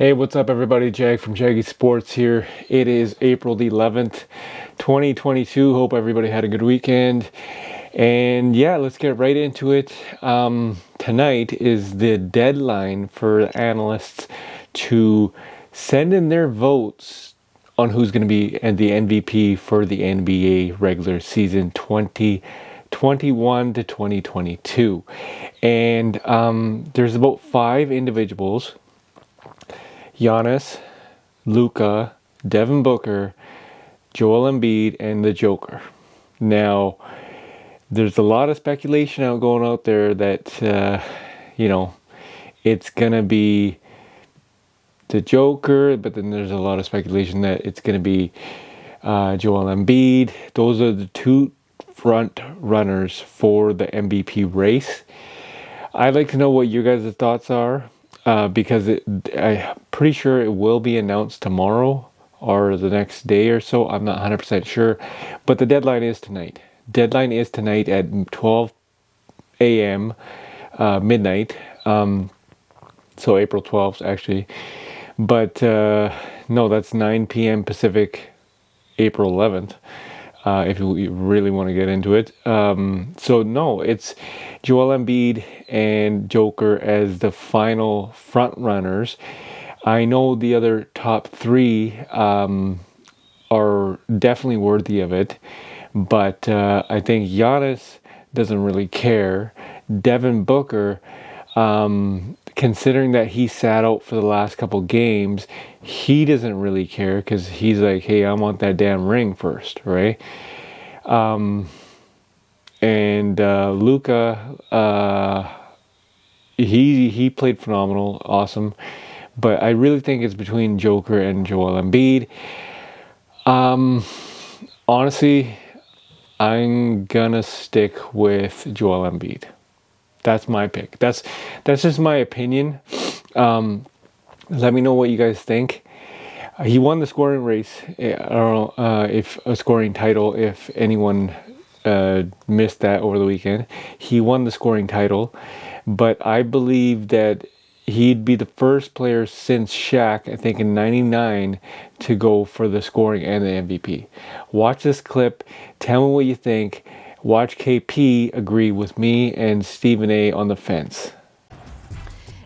Hey, what's up, everybody? Jag from Jaggy Sports here. It is April the 11th, 2022. Hope everybody had a good weekend. And yeah, let's get right into it. Tonight is the deadline for analysts to send in their votes on who's going to be the MVP for the NBA regular season 2021 to 2022. And there's about 5 individuals: Giannis, Luka, Devin Booker, Joel Embiid, and the Joker. Now, there's a lot of speculation going out there that, it's going to be the Joker, but then there's a lot of speculation that it's going to be Joel Embiid. Those are the two front runners for the MVP race. I'd like to know what your guys' thoughts are. Because I'm pretty sure it will be announced tomorrow or the next day or so. I'm not 100% sure. But the deadline is tonight. Deadline is tonight at 12 a.m. Midnight. So April 12th, actually. But no, that's 9 p.m. Pacific, April 11th. If you really want to get into it. So no, it's Joel Embiid and Joker as the final front runners. I know the other top three are definitely worthy of it, but I think Giannis doesn't really care. Devin Booker, considering that he sat out for the last couple games, he doesn't really care because he's like, hey, I want that damn ring first, right? And Luka, he played phenomenal, awesome. But I really think it's between Joker and Joel Embiid. Honestly, I'm gonna stick with Joel Embiid. That's my pick. That's just my opinion. Let me know what you guys think. He won the scoring race. I don't know if a scoring title, if anyone missed that over the weekend. He won the scoring title, but I believe that he'd be the first player since Shaq, I think in '99, to go for the scoring and the MVP. Watch this clip. Tell me what you think. Watch KP agree with me and Stephen A on the fence.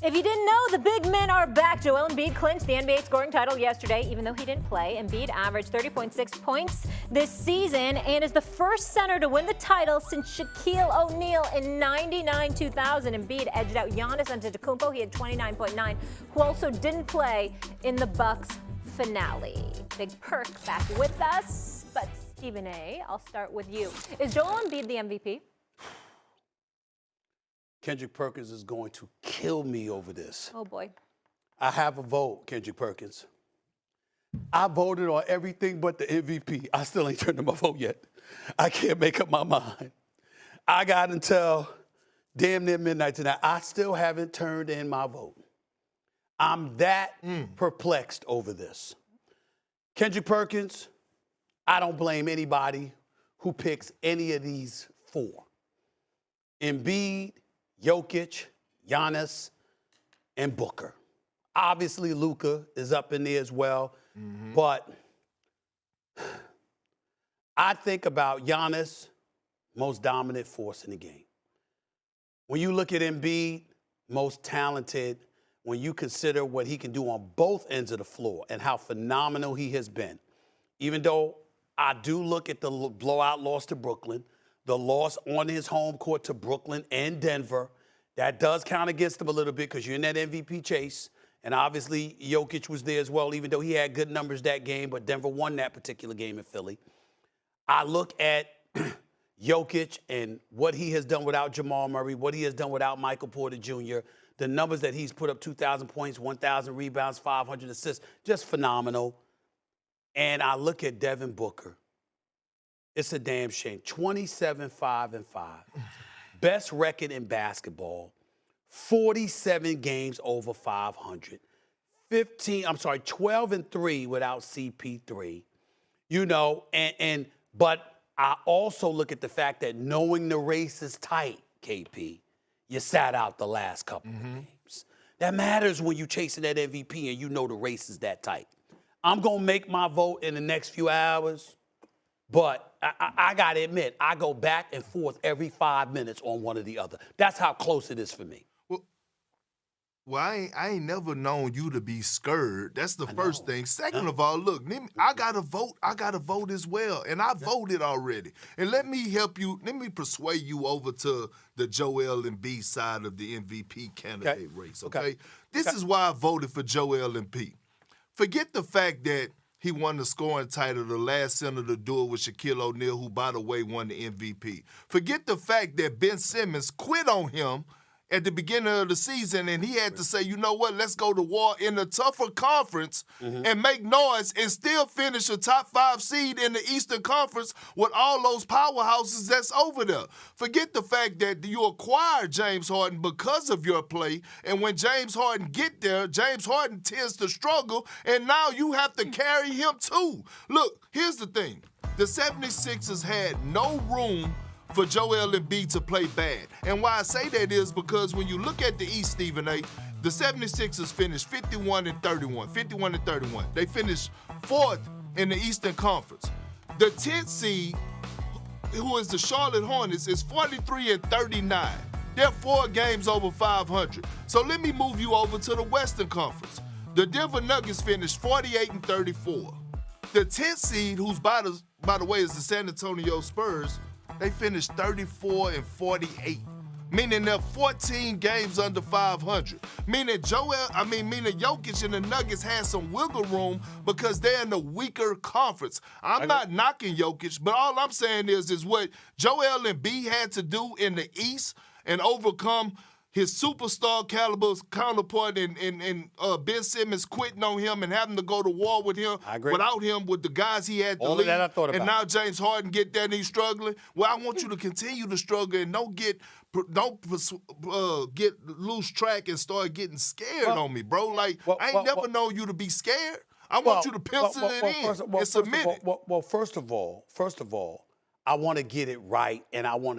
If you didn't know, the big men are back. Joel Embiid clinched the NBA scoring title yesterday, even though he didn't play. Embiid averaged 30.6 points this season and is the first center to win the title since Shaquille O'Neal in '99-2000. Embiid edged out Giannis Antetokounmpo. He had 29.9, who also didn't play in the Bucks finale. Big Perk back with us, but Stephen A., I'll start with you. Is Joel Embiid the MVP? Kendrick Perkins is going to kill me over this. Oh, boy. I have a vote, Kendrick Perkins. I voted on everything but the MVP. I still ain't turned in my vote yet. I can't make up my mind. I got until damn near midnight tonight. I still haven't turned in my vote. I'm that perplexed over this. Kendrick Perkins, I don't blame anybody who picks any of these four. Embiid, Jokic, Giannis, and Booker. Obviously, Luka is up in there as well. But I think about Giannis, most dominant force in the game. When you look at Embiid, most talented, when you consider what he can do on both ends of the floor and how phenomenal he has been. Even though I do look at the blowout loss to Brooklyn, the loss on his home court to Brooklyn and Denver, that does count against him a little bit because you're in that MVP chase. And obviously, Jokic was there as well, even though he had good numbers that game, but Denver won that particular game in Philly. I look at Jokic and what he has done without Jamal Murray, what he has done without Michael Porter Jr., the numbers that he's put up, 2,000 points, 1,000 rebounds, 500 assists, just phenomenal. And I look at Devin Booker. It's a damn shame. 27-5-5. Best record in basketball. 47 games over 500. 12-3 without CP3. But I also look at the fact that knowing the race is tight, KP, you sat out the last couple of games. That matters when you're chasing that MVP and you know the race is that tight. I'm going to make my vote in the next few hours, but I got to admit, I go back and forth every 5 minutes on one or the other. That's how close it is for me. Well, I ain't never known you to be scared. That's the first thing. Second of all, look, I got to vote. I got to vote as well, and I voted already. And let me help you. Let me persuade you over to the Joel Embiid side of the MVP candidate race, okay? This is why I voted for Joel Embiid. Forget the fact that he won the scoring title, the last center to do it with Shaquille O'Neal, who, by the way, won the MVP. Forget the fact that Ben Simmons quit on him at the beginning of the season, and he had to say, you know what, let's go to war in a tougher conference and make noise and still finish a top 5 seed in the Eastern Conference with all those powerhouses that's over there. Forget the fact that you acquired James Harden because of your play, and when James Harden get there, James Harden tends to struggle, and now you have to carry him too. Look, here's the thing. The 76ers had no room for Joel Embiid to play bad. And why I say that is because when you look at the East, Stephen A., the 76ers finished 51-31. They finished 4th in the Eastern Conference. The 10th seed, who is the Charlotte Hornets, is 43-39. They're 4 games over 500. So let me move you over to the Western Conference. The Denver Nuggets finished 48-34. The 10th seed, who's by the way is the San Antonio Spurs, they finished 34-48, meaning they're 14 games under 500. Meaning Jokic and the Nuggets had some wiggle room because they're in the weaker conference. I'm not knocking Jokic, but all I'm saying is what Joel Embiid had to do in the East and overcome his superstar caliber counterpart and Ben Simmons quitting on him and having to go to war with him without him with the guys he had to lead. All of that I thought about. And now James Harden get there and he's struggling. Well, I want you to continue to struggle and don't lose track and start getting scared on me, bro. Like, I ain't never known you to be scared. I want you to pencil it in and submit it. First of all, I want to get it right, and I want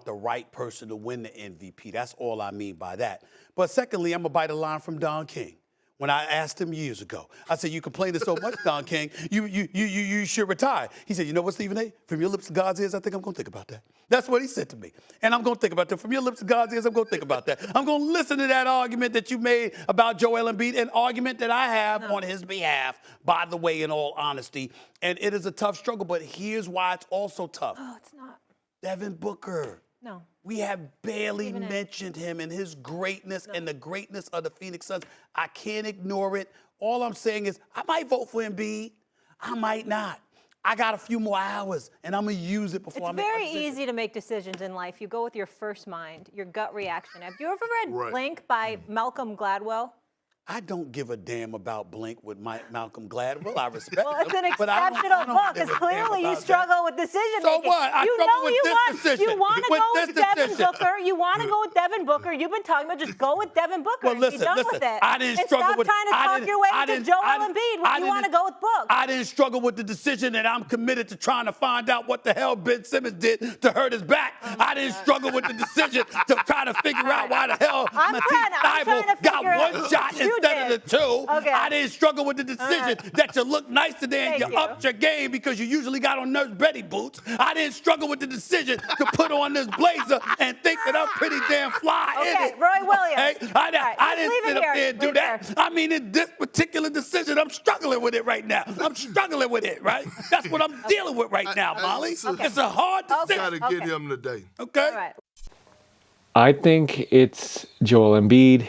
the right person to win the MVP. That's all I mean by that. But secondly, I'm going to bite a line from Don King. When I asked him years ago, I said, you complaining so much, Don King, you should retire. He said, you know what, Stephen A., from your lips to God's ears, I think I'm going to think about that. That's what he said to me. And I'm going to think about that. From your lips to God's ears, I'm going to think about that. I'm going to listen to that argument that you made about Joel Embiid, an argument that I have on his behalf, by the way, in all honesty. And it is a tough struggle, but here's why it's also tough. Oh, it's not. Devin Booker. No. We have barely mentioned him and his greatness and the greatness of the Phoenix Suns. I can't ignore it. All I'm saying is I might vote for Embiid. I might not. I got a few more hours, and I'm going to use it before I make my decision. It's very easy to make decisions in life. You go with your first mind, your gut reaction. Have you ever read Blink by Malcolm Gladwell? I don't give a damn about Blink with Malcolm Gladwell. I respect Well, it's an him, but I exceptional don't book, give because a damn clearly you about struggle with decision So making. what? I struggle with this decision. You want to With go this with Devin decision. Booker. You want to go with Devin Booker. You've been talking about just go with Devin Booker Well, and listen, be done listen. with it. I didn't and struggle stop with- trying to I talk didn't- your way I into didn't- Joel I didn't- Embiid I when you didn't- want to go with Book. I didn't struggle with the decision, and I'm committed to trying to find out what the hell Ben Simmons did to hurt his back. I didn't struggle with the decision to try to figure out why the hell I'm Matisse trying to Thybulle got figure out- one shot You instead did. of the 2. Okay. I didn't struggle with the decision that you look nice today and Thank you you. upped your game because you usually got on Nurse Betty boots. I didn't struggle with the decision to put on this blazer and think that I'm pretty damn fly in Okay, it. Roy Williams. Okay? All right, I let's didn't leave it sit up here. there and do Leave it that. there. I mean, in this particular decision, I'm struggling with it right now. I'm struggling with it, right? That's what I'm dealing with right now, Molly. It's a hard decision. Gotta get him today. Okay? All right. I think it's Joel Embiid.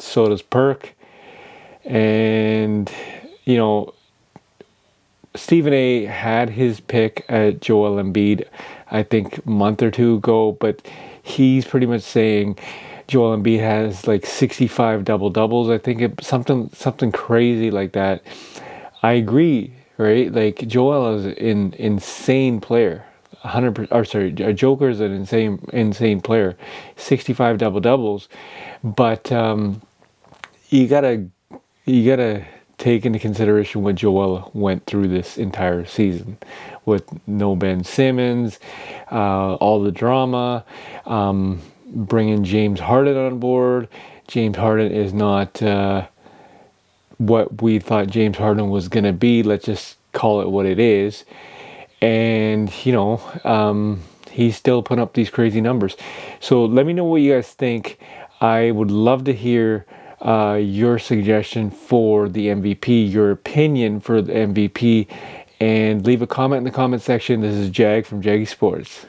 So does Perk. And, you know, Stephen A. had his pick at Joel Embiid, I think, a month or two ago, but he's pretty much saying Joel Embiid has like 65 double-doubles. I think something crazy like that. I agree, right? Like, Joel is an insane player. 100%, or sorry, Joker is an insane player. 65 double-doubles. But you gotta take into consideration what Joel went through this entire season with no Ben Simmons, all the drama, bringing James Harden on board. James Harden is not what we thought James Harden was going to be. Let's just call it what it is. And, he's still putting up these crazy numbers. So let me know what you guys think. I would love to hear your suggestion for the MVP, your opinion for the MVP, and leave a comment in the comment section. This is Jag from Jaggy Sports.